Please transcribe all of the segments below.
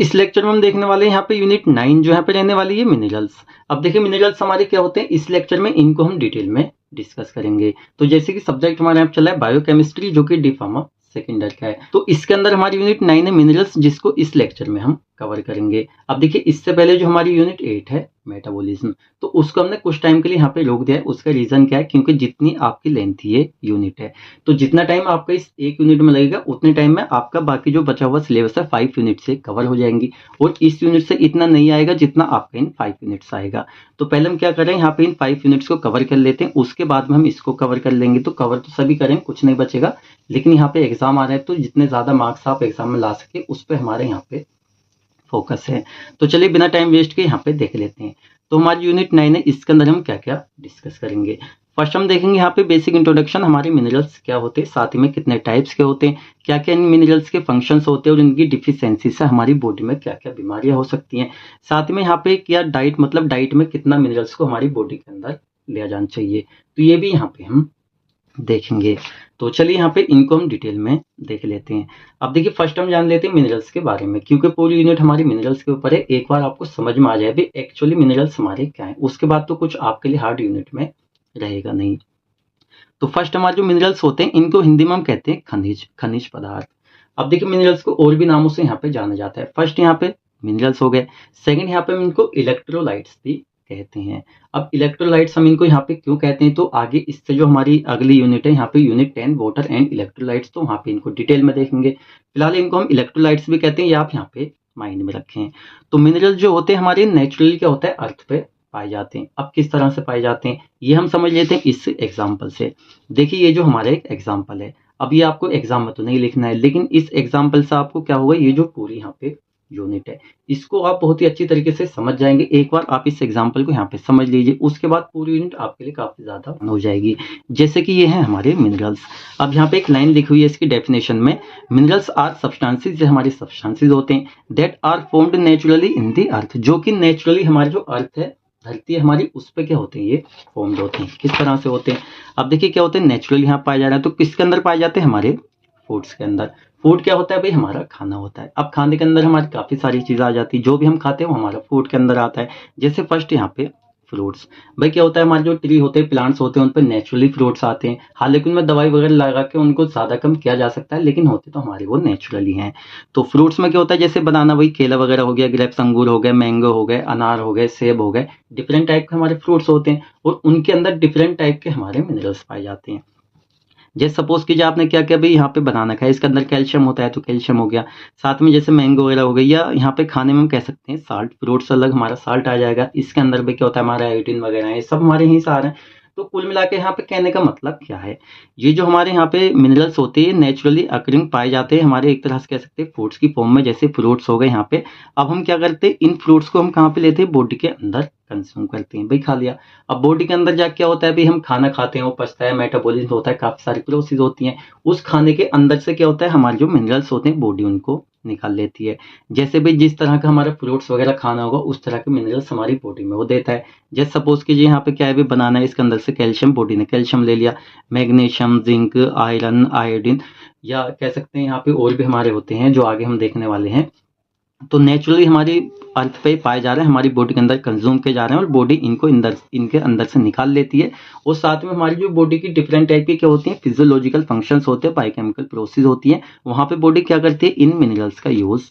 इस लेक्चर में हम देखने वाले हैं यहाँ पे यूनिट 9 जो यहाँ पे रहने वाली है मिनरल्स। अब देखिए मिनरल्स हमारे क्या होते हैं, इस लेक्चर में इनको हम डिटेल में डिस्कस करेंगे। तो जैसे कि सब्जेक्ट हमारे यहाँ चला है बायोकेमिस्ट्री, जो कि डी फार्मा सेकेंड ईयर का है। तो इसके अंदर हमारी यूनिट 9 है मिनरल्स, जिसको इस लेक्चर में हम कवर करेंगे। अब देखिए इससे पहले जो हमारी यूनिट 8 है मेटाबॉलिज्म, तो उसको हमने कुछ टाइम के लिए यहाँ पे रोक दिया है। उसका रीजन क्या है, क्योंकि जितनी आपकी लेंथ ये यूनिट है, तो जितना टाइम आपका इस एक यूनिट में लगेगा उतने टाइम में आपका बाकी जो बचा हुआ सिलेबस है 5 यूनिट से कवर हो जाएंगी। और इस यूनिट से इतना नहीं आएगा जितना आपका इन 5 यूनिट्स आएगा। तो पहले हम क्या कर रहे हैं, यहाँ पे इन 5 यूनिट्स को कवर कर लेते हैं, उसके बाद में हम इसको कवर कर लेंगे। तो कवर तो सभी करें, कुछ नहीं बचेगा, लेकिन यहाँ पे एग्जाम आ रहा है तो जितने ज्यादा मार्क्स आप एग्जाम में ला सके उस पर हमारे यहाँ पे फोकस है। तो चलिए बिना टाइम वेस्ट के यहाँ पे देख लेते हैं। तो हमारी यूनिट 9 है, इसके अंदर हम क्या क्या डिस्कस करेंगे। फर्स्ट हम देखेंगे यहाँ पे बेसिक इंट्रोडक्शन, हमारे मिनरल्स क्या होते हैं, साथ ही में कितने टाइप्स के होते हैं, क्या क्या इन मिनरल्स के फंक्शंस होते हैं और इनकी डिफिशियंसी से हमारी बॉडी में क्या क्या बीमारियां हो सकती हैं। साथ में यहाँ पे क्या डाइट, मतलब डाइट में कितना मिनरल्स को हमारी बॉडी के अंदर लिया जाना चाहिए, तो ये भी यहाँ पे हम देखेंगे। तो चलिए यहाँ पे इनको हम डिटेल में देख लेते हैं। अब देखिए फर्स्ट हम जान लेते हैं मिनरल्स के बारे में, क्योंकि पूरी यूनिट हमारी मिनरल्स के ऊपर है। एक बार आपको समझ में आ जाए भी एक्चुअली मिनरल्स हमारे क्या है, उसके बाद तो कुछ आपके लिए हार्ड यूनिट में रहेगा नहीं। तो फर्स्ट हमारे जो मिनरल्स होते हैं इनको हिंदी में हम कहते हैं खनिज, खनिज पदार्थ। अब देखिए मिनरल्स को और भी नामों से यहाँ पे जाना जाता है। फर्स्ट यहाँ पे मिनरल्स हो गए, सेकंड यहाँ पे हम इनको इलेक्ट्रोलाइट्स भी कहते हैं। अब इलेक्ट्रोलाइट्स हम इनको यहाँ पे क्यों कहते हैं, तो आगे इससे जो हमारी अगली यूनिट है यहाँ पे यूनिट 10 वाटर एंड इलेक्ट्रोलाइट्स, तो वहाँ पे इनको डिटेल में देखेंगे। फिलहाल इनको हम इलेक्ट्रोलाइट्स भी कहते हैं, ये आप यहाँ पे माइंड में रखें। तो मिनरल जो होते हैं हमारे नेचुरली क्या होता है, अर्थ पे पाए जाते हैं। अब किस तरह से पाए जाते हैं ये हम समझ लेते हैं इस एग्जाम्पल से। देखिए ये जो हमारा एक एग्जाम्पल है, अब ये आपको एग्जाम में तो नहीं लिखना है, लेकिन इस एग्जाम्पल से आपको क्या होगा, ये जो पूरी यहाँ पे यूनिट है इसको आप बहुत ही अच्छी तरीके से समझ जाएंगे। एक बार आप इस एग्जाम्पल को यहाँ पे समझ लीजिए, उसके बाद पूरी यूनिट आपके लिए काफी ज्यादा हो जाएगी। जैसे कि ये है हमारे मिनरल्स। अब यहाँ पे एक लाइन लिखी हुई है इसकी डेफिनेशन में, मिनरल्स आर सब्सटेंसेस, जो हमारे सब्सटेंसेस होते हैं that are formed naturally in the earth, जो कि नेचुरली हमारे जो अर्थ है, धरती है हमारी, उस पे क्या होते हैं, ये फॉर्म्ड होते हैं। किस तरह से होते हैं, अब देखिए क्या होते हैं, नेचुरली यहाँ पाया जा रहा है, तो किसके अंदर पाए जाते हैं, हमारे फूड्स के अंदर। फूड क्या होता है भाई, हमारा खाना होता है। अब खाने के अंदर हमारी काफी सारी चीजें आ जाती है, जो भी हम खाते हैं वो हमारा फूड के अंदर आता है। जैसे फर्स्ट यहाँ पे फ्रूट्स, भाई क्या होता है, हमारे जो ट्री होते हैं, प्लांट्स होते हैं, उन पर नेचुरली फ्रूट्स आते हैं। हालांकि उनमें दवाई वगैरह लगा के उनको ज्यादा कम किया जा सकता है, लेकिन होते तो हमारे वो नेचुरली हैं। तो फ्रूट्स में क्या होता है, जैसे बनाना, वही केला वगैरह हो गया, ग्रेप्स अंगूर हो गए, मैंगो हो गए, अनार हो गए, सेब हो गए, डिफरेंट टाइप के हमारे फ्रूट्स होते हैं और उनके अंदर डिफरेंट टाइप के हमारे मिनरल्स पाए जाते हैं। जैसे सपोज कीजिए आपने क्या किया भाई, यहाँ पे बनाना खाया, इसके अंदर कैल्शियम होता है तो कैल्शियम हो गया। साथ में जैसे मैंगो वगैरह हो गई, या यहाँ पे खाने में हम कह सकते हैं साल्ट, फ्रूट्स अलग हमारा साल्ट आ जाएगा। इसके अंदर भी क्या होता है, हमारा आयोडीन वगैरह है, सब हमारे यहीं से आ रहे हैं। तो कुल मिला के यहाँ पे कहने का मतलब क्या है, ये जो हमारे यहाँ पे मिनरल्स होते हैं नेचुरली अकरिंग पाए जाते हैं हमारे, एक तरह से कह सकते हैं फ्रूट्स की फॉर्म में, जैसे फ्रूट्स हो गए यहाँ पे। अब हम क्या करते हैं, इन फ्रूट्स को हम कहाँ पे लेते हैं, बॉडी के अंदर कंज्यूम करते हैं। भाई खा लिया, अब बॉडी के अंदर जाके क्या होता है, भाई हम खाना खाते हैं, वो पचता है, मेटाबॉलिज्म होता है, काफी सारी प्रोसेस होती हैं। उस खाने के अंदर से क्या होता है, हमारे जो मिनरल्स होते हैं बॉडी उनको निकाल लेती है। जैसे भाई जिस तरह का हमारा फ्रूट्स वगैरह खाना होगा उस तरह के मिनरल्स हमारी बॉडी में वो देता है। जैसे सपोज कीजिए यहाँ पे क्या है, भी बनाना है, इसके अंदर से कैल्शियम, बॉडी ने कैल्शियम ले लिया, मैग्नीशियम, जिंक, आयरन, आयोडीन, या कह सकते हैं यहाँ पे और भी हमारे होते हैं जो आगे हम देखने वाले हैं। तो नेचुरली हमारी अर्थ पे पाए जा रहे हैं, हमारी बॉडी के अंदर कंज्यूम किए जा रहे हैं और बॉडी इनको इनके अंदर से निकाल लेती है। और साथ में हमारी जो बॉडी की डिफरेंट टाइप की क्या होती हैं, फिजियोलॉजिकल फंक्शंस होते हैं, बायोकेमिकल प्रोसेस होती हैं, वहां पे बॉडी क्या करती है, इन मिनरल्स का यूज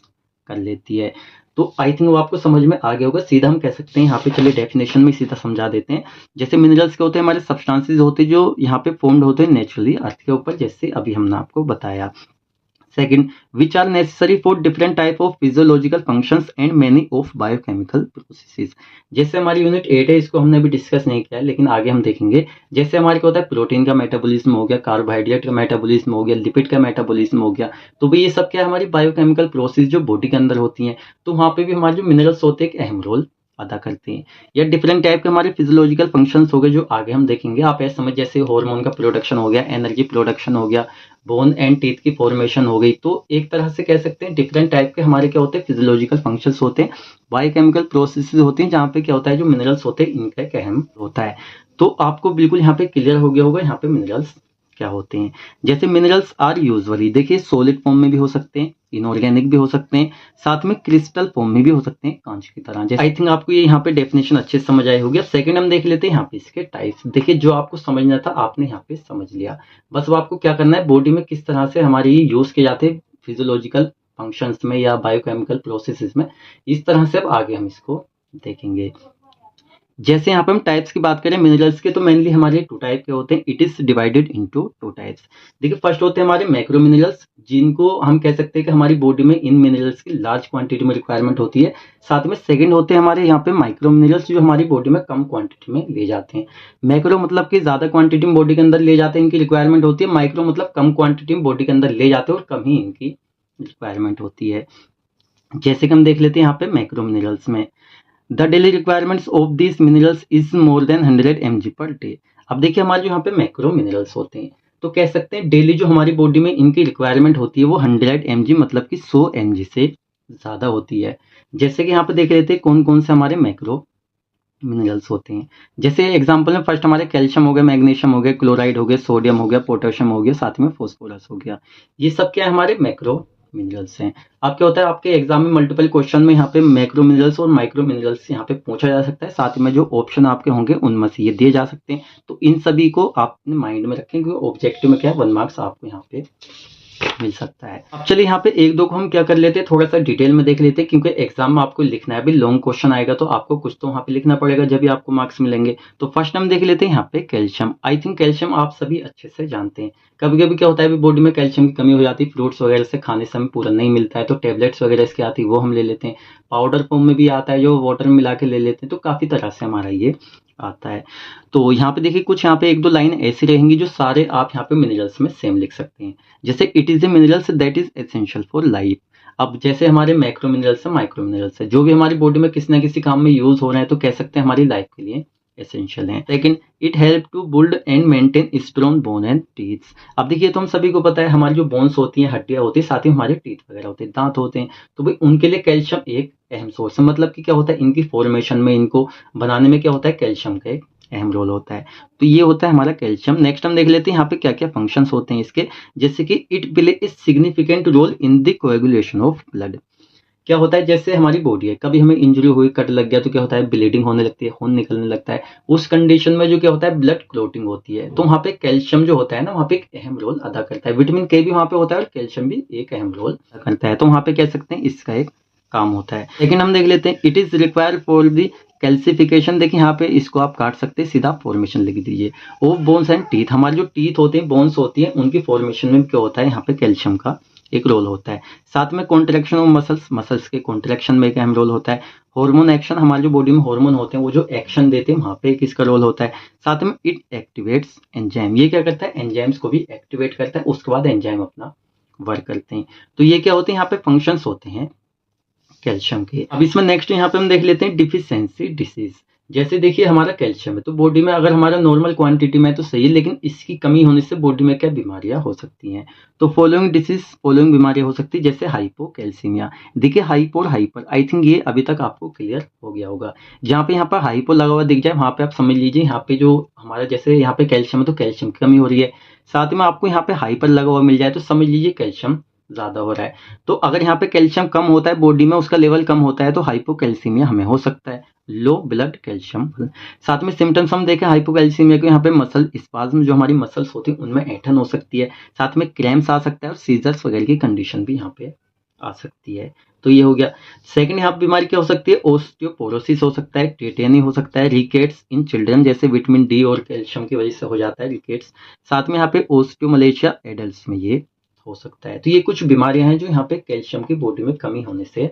कर लेती है। तो आई थिंक वो आपको समझ में आ गया होगा। सीधा हम कह सकते हैं यहाँ पे, चलिए डेफिनेशन में सीधा समझा देते हैं। जैसे मिनरल्स के होते हैं हमारे सब्सटेंसेस होते हैं जो यहाँ पे फॉर्म्ड होते हैं नेचुरली अर्थ के ऊपर, जैसे अभी हमने आपको बताया। Second, which are necessary for different type of physiological functions and many of biochemical processes। जैसे हमारी यूनिट 8 है, इसको हमने अभी डिस्कस नहीं किया है, लेकिन आगे हम देखेंगे। जैसे हमारे क्या होता है, प्रोटीन का मेटाबॉलिज्म हो गया, कार्बोहाइड्रेट का मेटाबॉलिज्म हो गया, लिपिड का मेटाबॉलिज्म हो गया। तो भाई ये सब क्या है, हमारी बायोकेमिकल प्रोसेस जो बॉडी के अंदर होती हैं। तो वहाँ पे भी हमारे जो मिनरल्स होते हैं एक अहम रोल अदा करते हैं। या डिफरेंट टाइप के हमारे फिजियोलॉजिकल फंक्शंस हो गए जो आगे हम देखेंगे। आप ऐसे समझ, जैसे हार्मोन का प्रोडक्शन हो गया, एनर्जी प्रोडक्शन हो गया, बोन एंड टीथ की फॉर्मेशन हो गई। तो एक तरह से कह सकते हैं डिफरेंट टाइप के हमारे क्या होते हैं, फिजियोलॉजिकल फंक्शंस होते हैं, बायोकेमिकल प्रोसेसेस होती हैं, जहाँ पे क्या होता है, जो मिनरल्स होते हैं इनका एक अहम होता है। तो आपको बिल्कुल यहाँ पे क्लियर हो गया होगा यहाँ पे मिनरल्स क्या होते हैं। जैसे मिनरल्स आर यूजुअली, देखिए सॉलिड फॉर्म में भी हो सकते हैं, इनऑर्गेनिक भी हो सकते हैं, साथ में क्रिस्टल फॉर्म में भी हो सकते हैं कांच की तरह। जैसे आई थिंक आपको ये यहाँ पे डेफिनेशन अच्छे से समझ आई होगी। अब सेकंड हम देख लेते हैं यहाँ पे इसके टाइप्स। देखिए जो आपको समझना था आपने यहाँ पे समझ लिया। बस अब आपको क्या करना है, बॉडी में किस तरह से हमारे ये यूज किए जाते हैं फिजियोलॉजिकल फंक्शंस में या बायोकेमिकल प्रोसेसेस में, इस तरह से अब आगे हम इसको देखेंगे। जैसे यहाँ पे हम टाइप्स की बात करें मिनरल्स के, तो मेनली हमारे टू टाइप के होते हैं। It is divided into two types. देखिए फर्स्ट होते हैं हमारे मैक्रो मिनरल्स, जिनको हम कह सकते हैं कि हमारी बॉडी में इन मिनरल्स की लार्ज क्वांटिटी में रिक्वायरमेंट होती है। साथ में सेकंड होते हैं हमारे यहाँ पे माइक्रो मिनरल्स, जो हमारी बॉडी में कम क्वांटिटी में ले जाते हैं। मैक्रो मतलब कि ज्यादा क्वांटिटी में बॉडी के अंदर ले जाते हैं, इनकी रिक्वायरमेंट होती है। माइक्रो मतलब कम क्वांटिटी में बॉडी के अंदर ले जाते हैं और कम ही इनकी रिक्वायरमेंट होती है। जैसे कि हम देख लेते हैं यहाँ पे मैक्रो मिनरल्स में, the daily requirements of this minerals is more than 100 mg per day. अब देखिए हमारे जो यहाँ पे मैक्रो मिनरल्स होते हैं, तो कह सकते हैं डेली जो हमारी बॉडी में इनकी रिक्वायरमेंट होती है वो 100 mg मतलब कि 100 mg से ज़्यादा होती है। जैसे कि यहाँ पे देख लेते हैं कौन कौन से हमारे मैक्रो मिनरल्स होते हैं। जैसे एग्जांपल में फर्स्ट हमारे कैल्शियम हो गया, मैग्नीशियम हो गया, क्लोराइड हो गया, सोडियम हो गया, पोटेशियम हो गया, साथ में फॉस्फोरस हो गया। ये सब क्या है, हमारे मैक्रो मिनरल्स हैं। अब क्या होता है आपके एग्जाम में मल्टीपल क्वेश्चन में यहाँ पे मैक्रो मिनरल्स और माइक्रो मिनरल्स यहाँ पे पूछा जा सकता है। साथ में जो ऑप्शन आपके होंगे उनमें से ये दिए जा सकते हैं। तो इन सभी को आप अपने माइंड में रखें, क्योंकि ऑब्जेक्टिव में क्या है 1 मार्क्स आपको यहाँ पे मिल सकता है। अब चलिए यहाँ पे एक दो को हम क्या कर लेते हैं, थोड़ा सा डिटेल में देख लेते हैं, क्योंकि एग्जाम में आपको लिखना है। अभी लॉन्ग क्वेश्चन आएगा तो आपको कुछ तो वहाँ पे लिखना पड़ेगा, जब भी आपको मार्क्स मिलेंगे। तो फर्स्ट हम देख लेते हैं यहाँ पे कैल्शियम। आई थिंक कैल्शियम आप सभी अच्छे से जानते हैं। कभी कभी क्या होता है बॉडी में कैल्शियम की कमी हो जाती है, फ्रूट्स वगैरह से खाने से हमें पूरा नहीं मिलता है, तो टेबलेट्स वगैरह इसकी आती है वो हम ले लेते हैं। पाउडर फॉर्म में भी आता है जो वाटर में मिला के ले लेते हैं। तो काफ़ी तरह से हमारा ये आता है। तो यहाँ पे देखिए कुछ यहाँ पे एक दो लाइन ऐसी रहेंगी जो सारे आप यहाँ पे मिनरल्स में सेम लिख सकते हैं। जैसे it is a minerals that is essential for life. अब जैसे हमारे मैक्रो मिनरल्स है, माइक्रो मिनरल्स है, जो भी हमारी बॉडी में किसी ना किसी काम में यूज हो रहे हैं, तो कह सकते हैं हमारी लाइफ के लिए एसेंशियल है। लेकिन it help to build and maintain strong bone and teeth. अब देखिए तो हम सभी को पता है हमारी जो बोन्स होती हैं, हड्डियां होती है, साथ ही हमारे टीथ वगैरह होते हैं, दांत होते हैं। तो भाई उनके लिए कैल्शियम एक अहम सोर्स है। मतलब कि क्या होता है इनकी फॉर्मेशन में, इनको बनाने में क्या होता है, कैल्शियम का एक अहम रोल होता है। तो ये होता है हमारा कैल्शियम। नेक्स्ट हम देख लेते हैं यहाँ पे क्या क्या फंक्शंस होते हैं इसके। जैसे कि it play a significant role in the coagulation of blood. क्या होता है, जैसे हमारी बॉडी है, कभी हमें इंजरी हुई, कट लग गया, तो क्या होता है ब्लीडिंग होने लगती है, खून निकलने लगता है। उस कंडीशन में जो क्या होता है ब्लड क्लोटिंग होती है। तो वहाँ पे कैल्शियम जो होता है ना, वहाँ पे एक अहम रोल अदा करता है। विटामिन के भी वहाँ पे होता है और कैल्शियम भी एक अहम रोल अदा करता है। तो वहाँ पे कह सकते हैं इसका एक काम होता है। लेकिन हम देख लेते हैं it is required for the calcification. देखिए यहाँ पे इसको आप काट सकते हैं, सीधा फॉर्मेशन लिख दीजिए ऑफ बोन्स एंड टीथ। हमारे जो टीथ होते हैं, बोन्स होती है, उनकी फॉर्मेशन में क्या होता है, यहाँ पे कैल्शियम का एक रोल होता है। साथ में कॉन्ट्रैक्शन ऑफ मसल्स, मसल्स के कॉन्ट्रैक्शन में एक अहम रोल होता है। हार्मोन एक्शन, हमारे जो बॉडी में हार्मोन होते हैं वो जो एक्शन देते हैं, वहाँ पे एक इसका रोल होता है। साथ में इट एक्टिवेट्स एंजाइम। ये क्या करता है, एंजाइम्स को भी एक्टिवेट करता है, उसके बाद एंजाइम अपना वर्क करते हैं। तो ये क्या होते हैं, यहाँ पे फंक्शंस होते हैं कैल्शियम के। अब इसमें नेक्स्ट यहाँ पे हम देख लेते हैं डिफिशियंसी डिसीज। जैसे देखिए हमारा कैल्शियम है, तो बॉडी में अगर हमारा नॉर्मल क्वांटिटी में है तो सही है, लेकिन इसकी कमी होने से बॉडी में क्या बीमारियां हो सकती हैं। तो फॉलोइंग डिसीज, फॉलोइंग बीमारियां हो सकती है, जैसे हाइपोकैल्सीमिया। देखिए हाइपो और हाइपर, आई थिंक ये अभी तक आपको क्लियर हो गया होगा। जहाँ पे यहाँ पर हाइपो लगा हुआ दिख जाए, वहाँ पे आप समझ लीजिए यहाँ पे जो हमारा, जैसे यहाँ पे कैल्शियम है तो कैल्शियम की कमी हो रही है। साथ में आपको यहाँ पे हाइपर लगा हुआ मिल जाए तो समझ लीजिए कैल्शियम ज्यादा हो रहा है। तो अगर यहाँ पे कैल्शियम कम होता है बॉडी में, उसका लेवल कम होता है, तो हाइपोकैल्सीमिया हमें हो सकता है, लो ब्लड कैल्शियम। साथ में सिम्टम्स हम देखें हाइपोकैल्सीमिया के, यहाँ पे मसल स्पाज्म, जो हमारी मसल्स होती है उनमें ऐंठन हो सकती है। साथ में क्रैम्प्स आ सकता है और सीजर्स वगैरह की कंडीशन भी यहाँ पे आ सकती है। तो ये हो गया। सेकंड यहाँ बीमारी क्या हो सकती है, ओस्टियोपोरोसिस हो सकता है, टेटेनी हो सकता है, रिकेट्स इन चिल्ड्रन, जैसे विटामिन डी और कैल्शियम की वजह से हो जाता है रिकेट्स। साथ में यहाँ पे ओस्टियोमलेशिया एडल्ट्स में ये हो सकता है। तो ये कुछ बीमारियां हैं जो यहाँ पे कैल्शियम की बॉडी में कमी होने से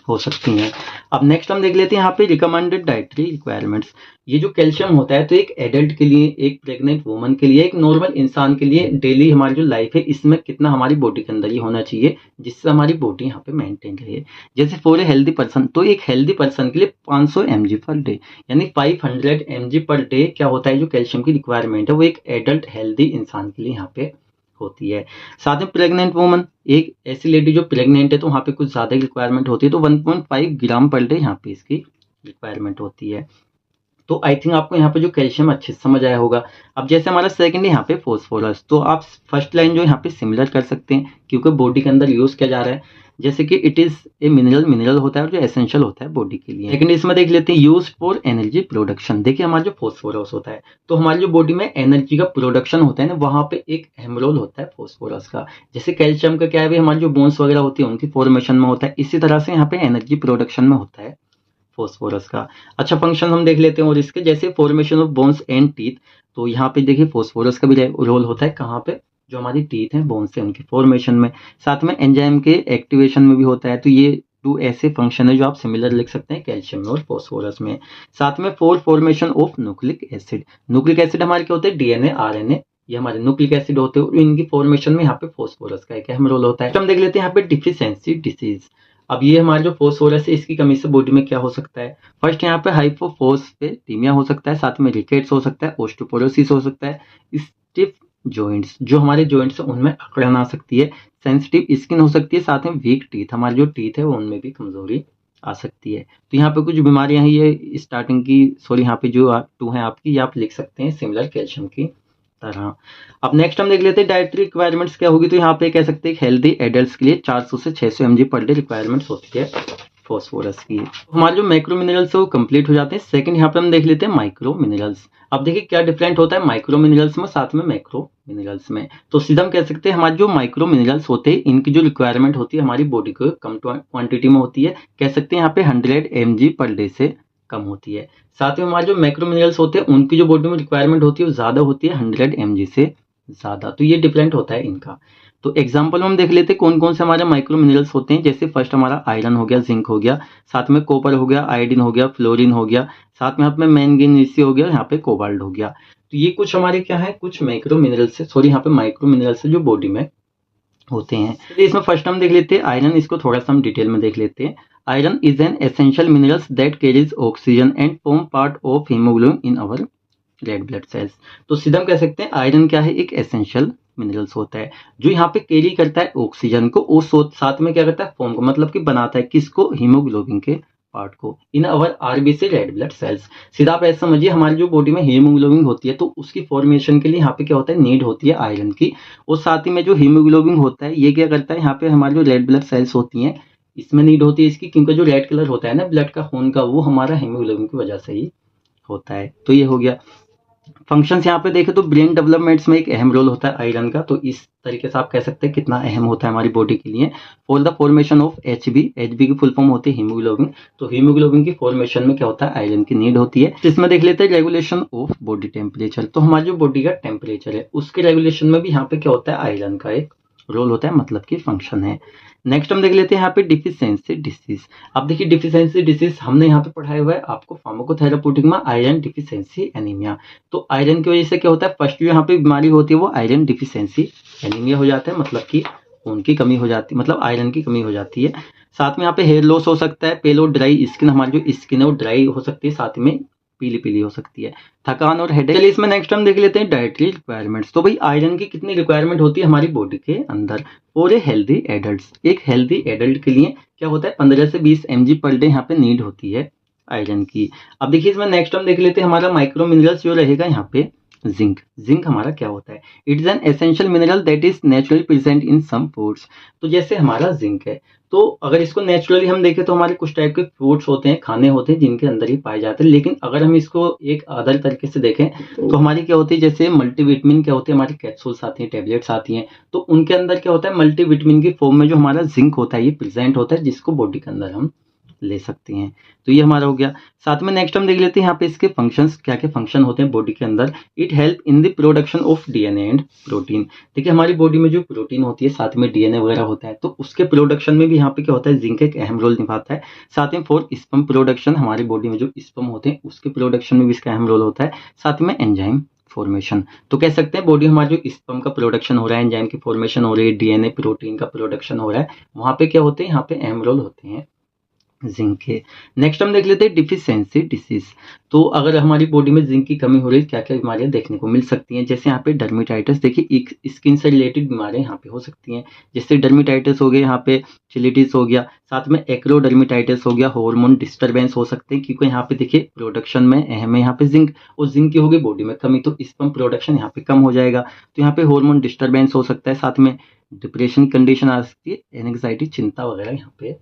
हो सकती हैं। अब नेक्स्ट हम देख लेते हैं यहाँ पे रिकमेंडेड डाइटरी रिक्वायरमेंट्स। ये जो कैल्शियम होता है, तो एक एडल्ट के लिए, एक प्रेग्नेंट वुमन के लिए, एक नॉर्मल इंसान के लिए डेली हमारी जो लाइफ है इसमें कितना हमारी बॉडी के अंदर ही होना चाहिए, जिससे हमारी बॉडी यहाँ पे मेंटेन रहे। जैसे फॉर ए हेल्दी पर्सन, तो एक हेल्दी पर्सन के लिए 500 mg पर डे, यानी 500 mg पर डे क्या होता है, जो कैल्शियम की रिक्वायरमेंट है वो एक एडल्ट हेल्दी इंसान के लिए यहाँ पे होती है। साथ में प्रेग्नेंट वुमन, एक ऐसी लेडी जो प्रेग्नेंट है, तो वहाँ पे कुछ ज़्यादा रिक्वायरमेंट होती है, तो 1.5 ग्राम पर डे यहाँ पे इसकी रिक्वायरमेंट होती है। तो आई थिंक आपको यहाँ पे जो कैल्शियम अच्छे से समझ आया होगा। अब जैसे हमारा सेकंड है यहाँ पे फॉस्फोरस, तो आप फर्स्ट लाइन जो यहाँ पे सिमिलर कर सकते हैं क्योंकि बॉडी के अंदर यूज किया जा रहा है, जैसे कि इट इज ए मिनरल होता है और जो एसेंशियल होता है बॉडी के लिए। लेकिन इसमें देख लेते हैं यूज फॉर एनर्जी प्रोडक्शन। देखिए हमारा जो फॉस्फोरस होता है, तो हमारी जो बॉडी में एनर्जी का प्रोडक्शन होता है ना, वहां पे एक अहम रोल होता है फॉस्फोरस का। जैसे कैल्शियम का क्या है, हमारी जो बोन्स वगैरह होती है उनकी फॉर्मेशन में होता है, इसी तरह से यहाँ पे एनर्जी प्रोडक्शन में होता है फॉस्फोरस का। अच्छा फंक्शन हम देख लेते हैं और इसके, जैसे formation of bones and teeth, तो यहाँ पे देखिए फॉस्फोरस का भी रोल होता है कहाँ पे, जो हमारी टीथ हैं बोन्स से उनकी फॉर्मेशन में, साथ में एंजाइम के एक्टिवेशन में भी होता है। तो ये 2 ऐसे फंक्शन है जो आप सिमिलर लिख सकते हैं कैल्शियम में और फॉस्फोरस में। साथ में for formation of nucleic acid. Nucleic acid हमारे क्या होते हैं, डीएनए आरएनए, ये हमारे न्यूक्लिक एसिड होते हैं और इनकी फॉर्मेशन में यहाँ पे फॉस्फोरस का एक अहम रोल होता है। हम देख लेते हैं यहाँ पे डिफिशियंसी डिसीज। अब ये हमारा जो फॉस्फोरस है इसकी कमी से बॉडी में क्या हो सकता है, फर्स्ट यहाँ पे हाइपोफॉस्फेटीमिया हो सकता है, साथ में रिकेट्स हो सकता है, ओस्टियोपोरोसिस हो सकता है, स्टिफ जॉइंट्स, जो हमारे जॉइंट्स हैं उनमें अकड़न आ सकती है, सेंसिटिव स्किन हो सकती है, साथ में वीक टीथ, हमारे जो टीथ है उनमें भी कमजोरी आ सकती है। तो यहाँ पे कुछ बीमारियां हैं ये स्टार्टिंग की, सॉरी यहाँ पे जो 2 हैं आपकी, ये आप लिख सकते हैं सिमिलर कैल्शियम की तरह। अब नेक्स्ट हम देख लेते हैं डाइटरी रिक्वायरमेंट्स क्या होगी। तो यहाँ पे कह सकते हैं हेल्दी एडल्ट्स के लिए 400 से 600 mg पर डे रिक्वायरमेंट्स होती है फॉस्फोरस की। हमारे जो मैक्रो मिनरल्स है वो कंप्लीट हो जाते हैं। सेकंड यहाँ पे हम देख लेते हैं माइक्रो मिनरल्स। अब देखिए क्या डिफरेंट होता है माइक्रो मिनरल्स में साथ में मैक्रो मिनरल्स में। तो सीधा हम कह सकते हैं हमारे जो माइक्रो मिनरल्स होते हैं इनकी जो रिक्वायरमेंट होती है हमारी बॉडी को कम क्वांटिटी में होती है, कह सकते हैं यहाँ पे 100 mg पर डे से कम होती है। साथ में हमारे जो मैक्रो मिनरल्स होते हैं उनकी जो बॉडी में रिक्वायरमेंट होती है वो ज्यादा होती है, 100 mg से ज्यादा। तो ये डिफरेंट होता है इनका। तो एग्जाम्पल हम देख लेते हैं कौन कौन से हमारे माइक्रो मिनरल्स होते हैं। जैसे फर्स्ट हमारा आयरन हो गया, जिंक हो गया, साथ में कॉपर हो गया, आयोडीन हो गया, फ्लोरीन हो गया, साथ में यहाँ पे मैंगनीज हो गया, यहाँ पे कोबाल्ट हो गया। तो ये कुछ हमारे क्या है, कुछ मैक्रो मिनरल्स है, सॉरी यहाँ पे माइक्रो मिनरल्स है जो बॉडी में होते हैं। तो इसमें फर्स्ट हम देख लेते हैं आयरन, इसको थोड़ा सा हम डिटेल में देख लेते हैं। Iron is an essential minerals that carries oxygen and form part of haemoglobin in our red blood cells. तो सीधा हम कह सकते हैं आयरन क्या है, एक एसेंशियल मिनरल्स होता है जो यहाँ पे कैरी करता है ऑक्सीजन को और साथ में क्या करता है फॉर्म को, मतलब कि बनाता है किसको, हीमोग्लोबिन के पार्ट को इन अवर आरबीसी रेड ब्लड सेल्स। सीधा आप ऐसा समझिए हमारी जो बॉडी में हीमोग्लोबिन होती है तो उसकी फॉर्मेशन के लिए यहाँ पे क्या होता है, नीड होती है आयरन की। और साथ ही में जो हीमोग्लोबिन होता है ये क्या करता है, यहाँ पे हमारी जो रेड ब्लड सेल्स होती हैं इसमें नीड होती है इसकी, क्योंकि जो रेड कलर होता है ना ब्लड का खून का, वो हमारा हीमोग्लोबिन की वजह से ही होता है। तो ये हो गया फंक्शंस। यहाँ पे देखें तो ब्रेन डेवलपमेंट्स में एक अहम रोल होता है आयरन का। तो इस तरीके से आप कह सकते हैं कितना अहम होता है हमारी बॉडी के लिए। For the formation of HB की फुल फॉर्म होती है हीमोग्लोबिन। तो हीमोग्लोबिन की फॉर्मेशन में क्या होता है, आयरन की नीड होती है। तो इसमें देख लेते हैं रेगुलेशन ऑफ बॉडी टेम्परेचर। तो हमारी जो बॉडी का टेम्परेचर है उसके रेगुलेशन में भी यहाँ पे क्या होता है, आयरन का एक रोल होता है, मतलब कि फंक्शन है। नेक्स्ट हम देख लेते हैं यहाँ पे डिफिशियंसी डिसीज। अब देखिए डिफिशियंसी डिसीज हमने यहाँ पे पढ़ाया हुआ है आपको फार्माकोथेराप्यूटिक में, आयरन डिफिशियंसी एनीमिया। तो आयरन की वजह से क्या होता है, फर्स्ट जो यहाँ पे बीमारी होती है वो आयरन डिफिशियंसी एनीमिया हो जाता है, मतलब कि खून की कमी हो जाती है, मतलब आयरन की कमी हो जाती है। साथ में यहाँ पे हेयर लॉस हो सकता है, पेल और ड्राई स्किन, हमारी जो स्किन है वो ड्राई हो सकती है, साथ में पीली पीली हो सकती है, थकान और हेडेक। चलिए इसमें नेक्स्ट हम देख लेते हैं डाइटरी रिक्वायरमेंट्स। तो भाई आयरन की कितनी रिक्वायरमेंट होती है हमारी बॉडी के अंदर फॉर ए हेल्दी एडल्ट्स। एक हेल्दी एडल्ट के लिए क्या होता है, 15 से 20 mg पर डे यहाँ पे नीड होती है आयरन की। अब देखिए इसमें नेक्स्ट हम देख लेते हैं हमारा माइक्रो मिनरल्स जो रहेगा यहाँ पे जिंक। जिंक हमारा क्या होता है, it is an essential mineral that is naturally present in some foods. तो जैसे हमारा जिंक है, तो अगर इसको नेचुरली हम देखें तो हमारे कुछ टाइप के फ्रूट्स होते हैं, खाने होते हैं जिनके अंदर ही पाए जाते हैं। लेकिन अगर हम इसको एक अदर तरीके से देखें तो हमारी क्या होती है, जैसे मल्टीविटामिन क्या होते हैं, हमारी कैप्सूल्स आती हैं, टैबलेट्स आती हैं, तो उनके अंदर क्या होता है, मल्टीविटामिन की फॉर्म में जो हमारा जिंक होता है ये प्रेजेंट होता है, जिसको बॉडी के अंदर हम ले सकते हैं। तो ये हमारा हो गया। साथ में नेक्स्ट हम देख लेते हैं यहाँ पे इसके फंक्शंस, क्या क्या फंक्शन होते हैं बॉडी के अंदर। It help in the production of DNA and protein. देखिए हमारी बॉडी में जो प्रोटीन होती है साथ में डीएनए वगैरह होता है, तो उसके प्रोडक्शन में भी यहाँ पे क्या होता है, जिंक एक अहम रोल निभाता है। साथ में फॉर स्पर्म प्रोडक्शन, हमारी बॉडी में जो स्पर्म होते हैं उसके प्रोडक्शन में भी इसका अहम रोल होता है। साथ में एंजाइम फॉर्मेशन, तो कह सकते हैं बॉडी हमारा जो स्पर्म का प्रोडक्शन हो रहा है, एंजाइम की फॉर्मेशन हो रही है, डीएनए प्रोटीन का प्रोडक्शन हो रहा है, वहां पे क्या होते हैं, यहाँ पे अहम रोल होते हैं जिंक के। नेक्स्ट हम देख लेते हैं डिफिशियंसी डिसीज। तो अगर हमारी बॉडी में जिंक की कमी हो रही है, क्या क्या बीमारियां देखने को मिल सकती हैं। जैसे यहाँ पे डर्मेटाइटिस, देखिए स्किन से रिलेटेड बीमारियां यहाँ पे हो सकती हैं। जैसे डर्मेटाइटिस हो गया, यहाँ पे चिलिटिस हो गया, साथ में एक्रोडर्मेटाइटिस हो गया, हार्मोन डिस्टर्बेंस हो सकते हैं, क्योंकि यहाँ पे देखिए प्रोडक्शन में अहम है यहाँ पे जिंक, और जिंक की होगी बॉडी में कमी तो स्पर्म प्रोडक्शन यहाँ पे कम हो जाएगा। तो यहाँ पे हार्मोन डिस्टर्बेंस हो सकता है, साथ में डिप्रेशन कंडीशन आ सकती है, एंग्जाइटी चिंता वगैरह यहाँ पे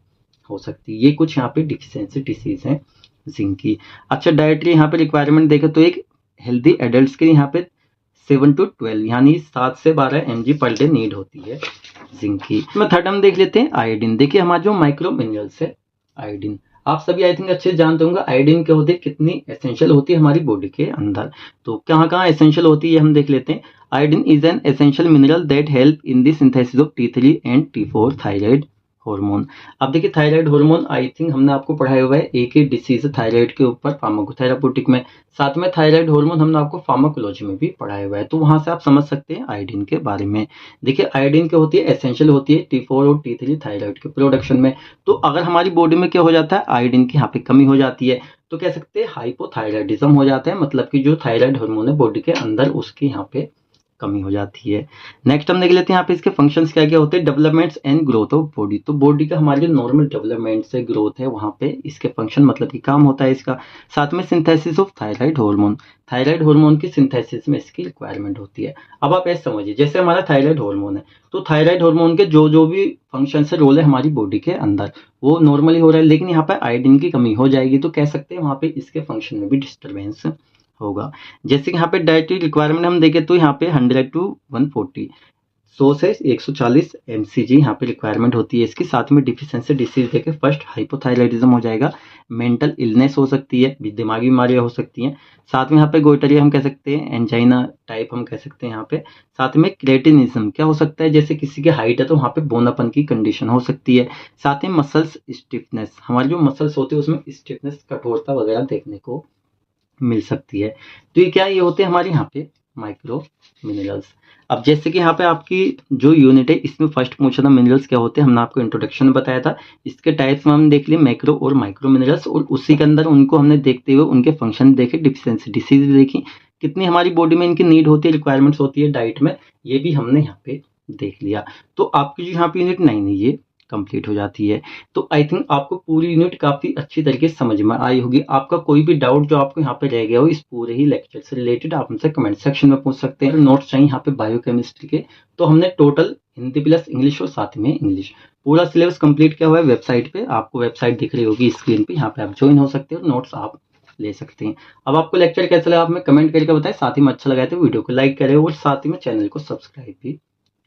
हो सकती है। ये कुछ यहाँ पे डिफिशियंसी डिसीज है जिंक की। अच्छा, डाइटरी यहाँ पे रिक्वायरमेंट देखें तो एक हेल्दी एडल्ट के यहाँ पे 7 to 12 यानी 7 से 12 mg पर डे नीड होती है जिंक की। मैं थर्ड हम देख लेते हैं आयोडीन। देखिए हमारे जो माइक्रो मिनरल्स है आयोडीन, आप सभी आई थिंक अच्छे जानते होंगे आयोडीन क्या होती है, कितनी एसेंशियल होती है हमारी बॉडी के अंदर। तो कहाँ कहाँ एसेंशियल होती है हम देख लेते हैं। Iodine is an essential mineral that help in the synthesis of T3 and T4 thyroid hormone. अब देखिए थायराइड हार्मोन आई थिंक हमने आपको पढ़ाया हुआ है, एक ही डिसीज है थायराइड के ऊपर फार्माकोथेराप्यूटिक में, साथ में थायराइड हार्मोन हमने आपको फार्माकोलॉजी में भी पढ़ाया हुआ है, तो वहां से आप समझ सकते हैं आयोडीन के बारे में। देखिए आयोडीन क्या होती है, एसेंशियल होती है T4 और T3 थायराइड के प्रोडक्शन में। तो अगर हमारी बॉडी में क्या हो जाता है, आयोडीन की यहाँ पे कमी हो जाती है, तो कह सकते हैं हाइपोथायराइडिज्म हो जाता है, मतलब कि जो थायराइड हार्मोन है बॉडी के अंदर उसकी यहाँ पे कमी हो जाती है। नेक्स्ट हम देख लेते हैं यहाँ पे इसके फंक्शंस क्या क्या होते हैं। Developments and growth of body, तो बॉडी का हमारे जो नॉर्मल डेवलपमेंट से ग्रोथ है वहाँ पे इसके फंक्शन मतलब कि काम होता है इसका। साथ में सिंथेसिस ऑफ थायराइड हार्मोन की सिंथेसिस में इसकी रिक्वायरमेंट होती है। अब आप ऐसे समझिए, जैसे हमारा थायराइड हार्मोन है, तो थायराइड हार्मोन के जो जो भी फंक्शन से रोल है हमारी बॉडी के अंदर वो नॉर्मली हो रहा है, लेकिन यहाँ पे आयोडीन की कमी हो जाएगी तो कह सकते हैं वहाँ पे इसके फंक्शन में भी डिस्टर्बेंस होगा। जैसे कि यहाँ पे डाइटरी रिक्वायरमेंट हम देखें तो यहाँ पे 100 to 140 100 से 140 mcg यहाँ पे रिक्वायरमेंट होती है इसकी। साथ में डिफिशियंसी डिसीज देखे, फर्स्ट हाइपोथायराइडिज्म हो जाएगा, मेंटल इलनेस हो सकती है, दिमागी बीमारियां हो सकती हैं, साथ में यहाँ पे गोइटरिया हम कह सकते हैं, एंजाइना टाइप हम कह सकते हैं यहाँ पे, साथ में क्रेटिनिज्म क्या हो सकता है, जैसे किसी की हाइट है तो वहाँ पे बोनापन की कंडीशन हो सकती है, साथ में मसल्स स्टिफनेस, हमारी जो मसल्स होती है उसमें स्टिफनेस कठोरता वगैरह देखने को मिल सकती है। तो ये क्या, ये होते हैं हमारे यहाँ पे माइक्रो मिनरल्स। अब जैसे कि यहाँ पे आपकी जो यूनिट है इसमें फर्स्ट पूछा था मिनरल्स क्या होते हैं, हमने आपको इंट्रोडक्शन में बताया था। इसके टाइप्स में हम देख लिए मैक्रो और माइक्रो मिनरल्स, और उसी के अंदर उनको हमने देखते हुए उनके फंक्शन देखे, डिफिशियंसी डिसीज देखी, कितनी हमारी बॉडी में इनकी नीड होती है, रिक्वायरमेंट्स होती है डाइट में, ये भी हमने यहाँ पे देख लिया। तो आपकी जो यहाँ पे यूनिट 9 है ये कंप्लीट हो जाती है। तो आई थिंक आपको पूरी यूनिट काफी अच्छी तरीके से समझ में आई होगी। आपका कोई भी डाउट जो आपको यहाँ पे रह गया हो इस पूरे ही लेक्चर से रिलेटेड, आप हमसे कमेंट सेक्शन में पूछ सकते हैं। नोट्स चाहिए यहाँ पे बायोकेमिस्ट्री के, तो हमने टोटल हिंदी प्लस इंग्लिश और साथ में इंग्लिश पूरा सिलेबस कंप्लीट किया हुआ है वेबसाइट पे। आपको वेबसाइट दिख रही होगी स्क्रीन पे, यहाँ पे आप ज्वाइन हो सकते हैं और नोट्स आप ले सकते हैं। अब आपको लेक्चर कैसा लगा आप हमें कमेंट करके बताएं, साथ ही में अच्छा लगा तो वीडियो को लाइक करें और साथ ही में चैनल को सब्सक्राइब भी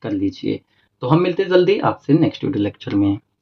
कर लीजिए। तो हम मिलते हैं जल्दी आपसे नेक्स्ट वीडियो लेक्चर में।